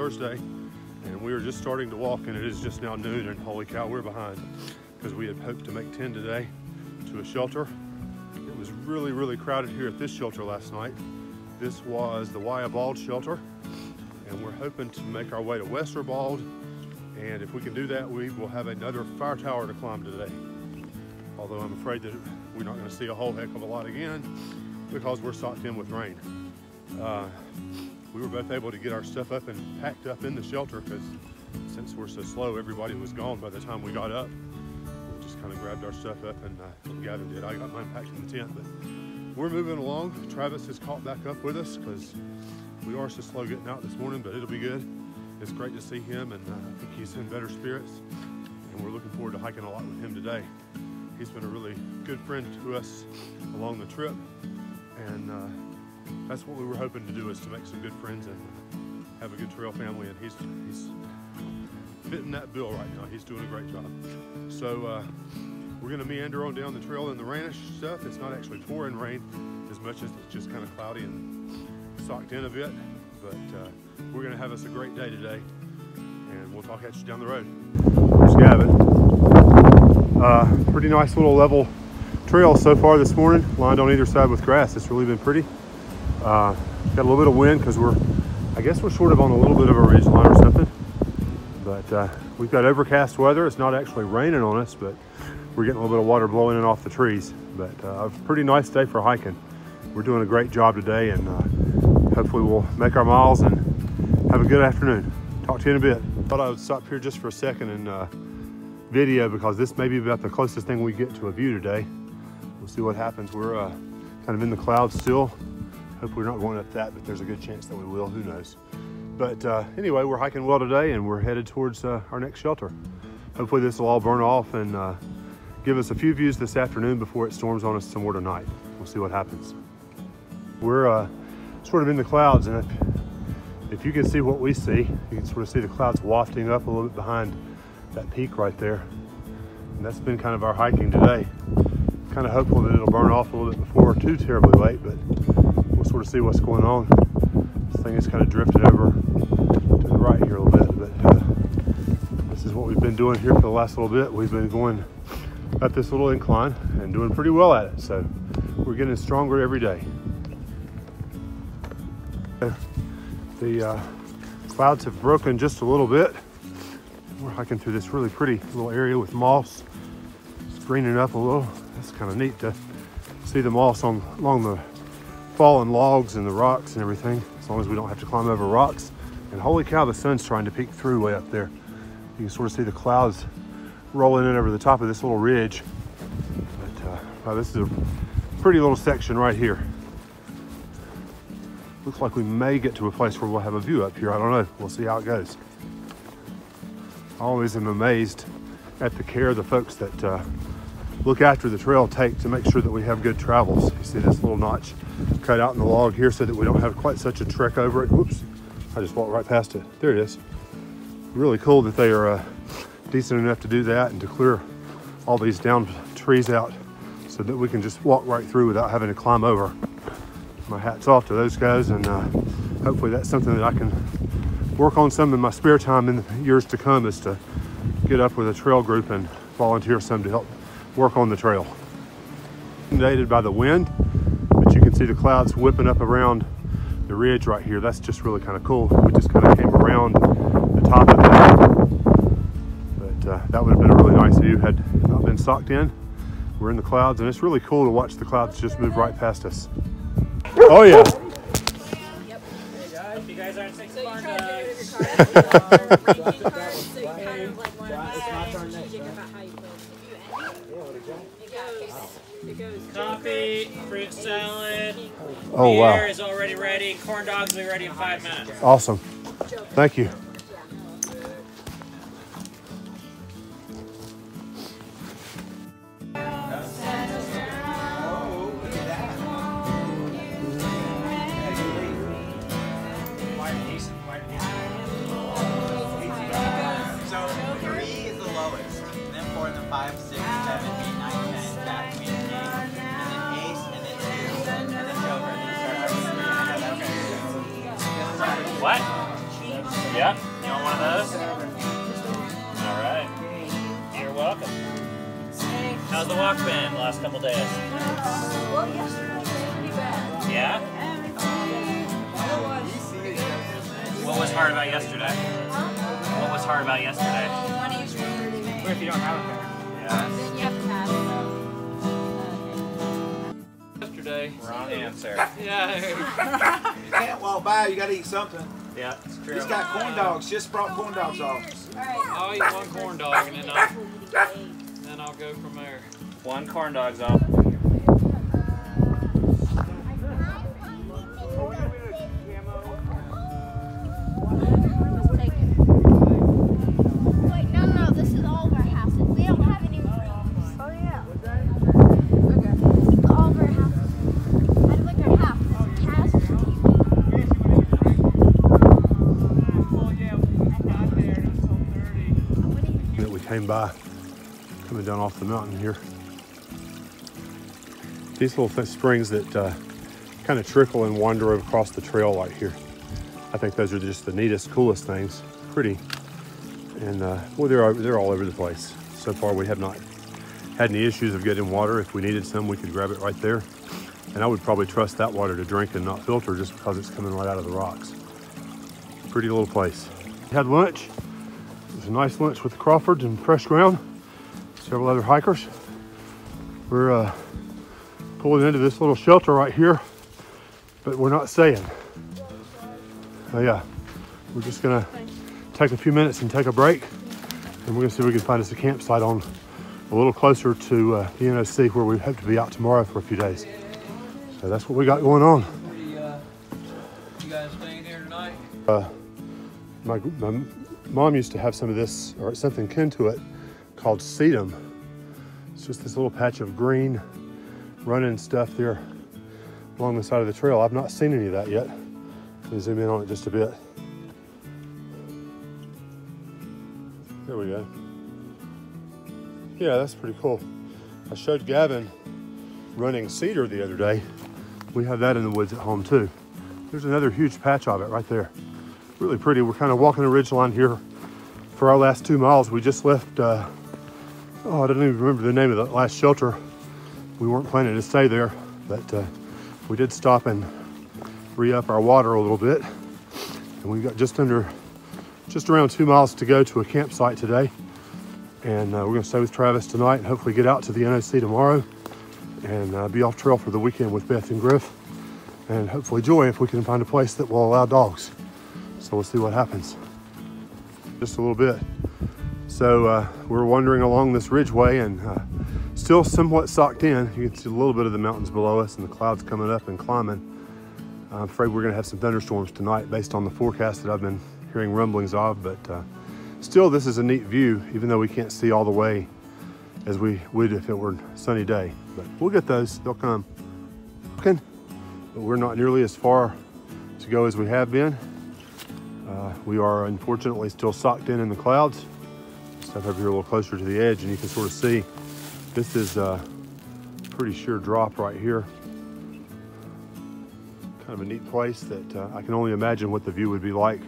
Thursday, and we were just starting to walk, and it is just now noon, and holy cow, we're behind because we had hoped to make 10 today to a shelter. It was really, really crowded here at this shelter last night. This was the Wayah Bald shelter, and we're hoping to make our way to Wester Bald, and if we can do that, we will have another fire tower to climb today. Although I'm afraid that we're not going to see a whole heck of a lot again because we're socked in with rain. We were both able to get our stuff up and packed up in the shelter because since we're so slow, everybody was gone by the time we got up. We just kind of grabbed our stuff up, and Gavin did. I got mine packed in the tent, but we're moving along. Travis has caught back up with us because we are so slow getting out this morning, but it'll be good. It's great to see him, and I think he's in better spirits, and we're looking forward to hiking a lot with him today. He's been a really good friend to us along the trip, and that's what we were hoping to do, is to make some good friends and have a good trail family, and he's fitting that bill right now. He's doing a great job. So we're gonna meander on down the trail in the rainish stuff. It's not actually pouring rain as much as it's just kind of cloudy and socked in a bit, but we're gonna have us a great day today, and we'll talk at you down the road. There's Gavin. Pretty nice little level trail so far this morning, lined on either side with grass. It's really been pretty. Got a little bit of wind because I guess we're sort of on a little bit of a ridge line or something, but we've got overcast weather. It's not actually raining on us, but we're getting a little bit of water blowing in off the trees. But a pretty nice day for hiking. We're doing a great job today, and hopefully we'll make our miles and have a good afternoon. Talk to you in a bit. Thought I would stop here just for a second and video, because this may be about the closest thing we get to a view today. We'll see what happens. We're kind of in the clouds still. Hope we're not going up that, but there's a good chance that we will. Who knows? But anyway, we're hiking well today, and we're headed towards our next shelter. Hopefully this will all burn off and give us a few views this afternoon before it storms on us some more tonight. We'll see what happens. We're sort of in the clouds, and if you can see what we see, you can sort of see the clouds wafting up a little bit behind that peak right there. And that's been kind of our hiking today. Kind of hopeful that it'll burn off a little bit before too terribly late, but we'll sort of see what's going on. This thing is kind of drifted over to the right here a little bit, but this is what we've been doing here for the last little bit. We've been going up this little incline and doing pretty well at it, so we're getting stronger every day. The clouds have broken just a little bit. We're hiking through this really pretty little area with moss. It's greening up a little. It's kind of neat to see the moss along the fallen logs and the rocks and everything, as long as we don't have to climb over rocks. And holy cow, the sun's trying to peek through way up there. You can sort of see the clouds rolling in over the top of this little ridge. But wow, this is a pretty little section right here. Looks like we may get to a place where we'll have a view up here. I don't know. We'll see how it goes. I always am amazed at the care the folks that look after the trail take to make sure that we have good travels. You see this little notch cut out in the log here so that we don't have quite such a trek over it. Whoops, I just walked right past it. There it is. Really cool that they are decent enough to do that and to clear all these down trees out so that we can just walk right through without having to climb over. My hat's off to those guys, and hopefully that's something that I can work on some in my spare time in the years to come, is to get up with a trail group and volunteer some to help work on the trail. Inundated by the wind, but you can see the clouds whipping up around the ridge right here. That's just really kind of cool. We just kind of came around the top of that, but that would have been a really nice view had it not been socked in. We're in the clouds, and it's really cool to watch the clouds just move right past us. Oh yeah. Yep. If you guys aren't taking fun of ranking cards, so you kind of like want to be strategic about how you play. It goes coffee, fruit salad, oh, wow. Beer is already ready, corn dogs will be ready in 5 minutes. Awesome. Thank you. What? Yeah? You want one of those? All right. You're welcome. How's the walk been the last couple days? Well, yesterday was pretty bad. Yeah? What was hard about yesterday? What was hard about yesterday? What if you don't have it there? Yeah. Then you have to pass. Yesterday. Wrong answer. Yeah. You can't walk by, you gotta eat something. Yeah, it's true. He's got corn dogs, just brought corn dogs off. I'll eat one corn dog and then I'll go from there. One corn dog's off. Wait, no, this is all of our houses. We don't have any rooms. Oh, yeah. Okay. All of our houses. I look at our house. It's cast. That we came by, coming down off the mountain here. These little springs that kind of trickle and wander across the trail right here. I think those are just the neatest, coolest things. Pretty. And well, they're all over the place. So far we have not had any issues of getting water. If we needed some, we could grab it right there. And I would probably trust that water to drink and not filter just because it's coming right out of the rocks. Pretty little place. Had lunch. It was a nice lunch with the Crawfords and fresh ground. Several other hikers. We're pulling into this little shelter right here, but we're not staying. Oh yeah, we're just gonna take a few minutes and take a break, and we're gonna see if we can find us a campsite on a little closer to the NOC, where we hope to be out tomorrow for a few days. So that's what we got going on. You guys staying here tonight? My mom used to have some of this, or something akin to it, called sedum. It's just this little patch of green running stuff there along the side of the trail. I've not seen any of that yet. Let me zoom in on it just a bit. There we go. Yeah, that's pretty cool. I showed Gavin running cedar the other day. We have that in the woods at home too. There's another huge patch of it right there. Really pretty. We're kind of walking a ridge line here for our last 2 miles. We just left, I don't even remember the name of the last shelter. We weren't planning to stay there, but we did stop and re-up our water a little bit. And we've got just around 2 miles to go to a campsite today. And we're gonna stay with Travis tonight and hopefully get out to the NOC tomorrow and be off trail for the weekend with Beth and Griff. And hopefully Joy, if we can find a place that will allow dogs. So we'll see what happens. Just a little bit. So we're wandering along this ridgeway and still somewhat socked in. You can see a little bit of the mountains below us and the clouds coming up and climbing. I'm afraid we're gonna have some thunderstorms tonight based on the forecast that I've been hearing rumblings of, but still this is a neat view, even though we can't see all the way as we would if it were a sunny day. But we'll get those, they'll come. But we're not nearly as far to go as we have been. We are unfortunately still socked in the clouds. Step over here a little closer to the edge and you can sort of see this is a pretty sheer drop right here. Kind of a neat place that I can only imagine what the view would be like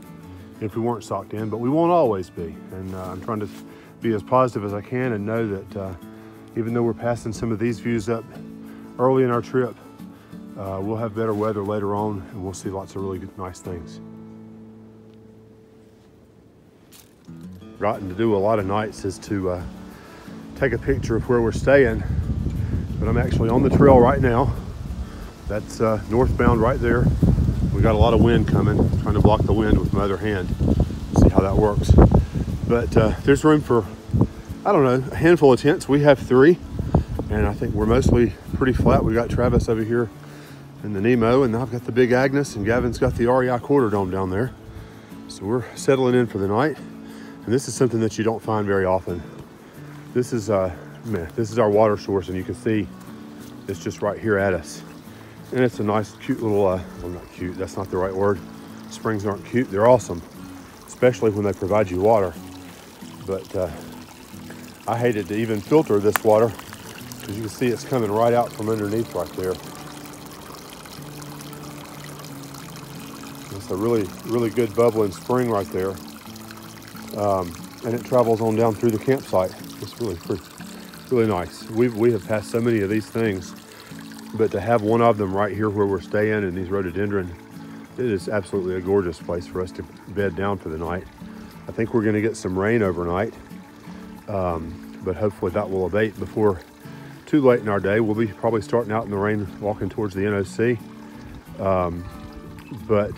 if we weren't socked in, but we won't always be. And I'm trying to be as positive as I can and know that even though we're passing some of these views up early in our trip, we'll have better weather later on and we'll see lots of really good, nice things. Gotten to do a lot of nights is to take a picture of where we're staying, but I'm actually on the trail right now. That's northbound right there. We got a lot of wind coming. I'm trying to block the wind with my other hand. See how that works. But there's room for, I don't know, a handful of tents. We have 3, and I think we're mostly pretty flat. We got Travis over here in the Nemo, and I've got the big Agnes, and Gavin's got the REI quarter dome down there. So we're settling in for the night. And this is something that you don't find very often. This is our water source, and you can see it's just right here at us. And it's a nice, cute little, well, not cute, that's not the right word. Springs aren't cute, they're awesome, especially when they provide you water. But I hated to even filter this water because you can see it's coming right out from underneath right there. It's a really, really good bubbling spring right there. And it travels on down through the campsite. It's really pretty, really nice. We have passed so many of these things, but to have one of them right here where we're staying in these rhododendron, it is absolutely a gorgeous place for us to bed down for the night. I think we're going to get some rain overnight, but hopefully that will abate before too late in our day. We'll be probably starting out in the rain, walking towards the NOC, but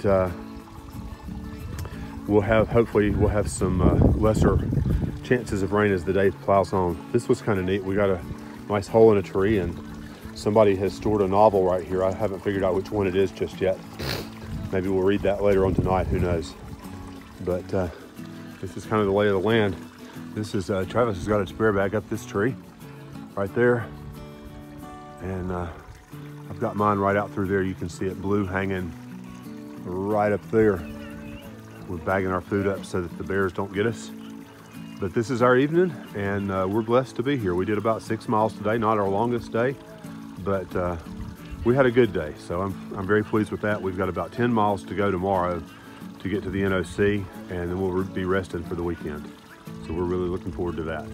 hopefully we'll have some lesser chances of rain as the day plows on. This was kind of neat. We got a nice hole in a tree, and somebody has stored a novel right here. I haven't figured out which one it is just yet. Maybe we'll read that later on tonight, who knows. But this is kind of the lay of the land. This is, Travis has got its bear bag up this tree right there. And I've got mine right out through there. You can see it blue hanging right up there. We're bagging our food up so that the bears don't get us. But this is our evening, and we're blessed to be here. We did about 6 miles today, not our longest day, but we had a good day. So I'm very pleased with that. We've got about 10 miles to go tomorrow to get to the NOC, and then we'll be resting for the weekend. So we're really looking forward to that.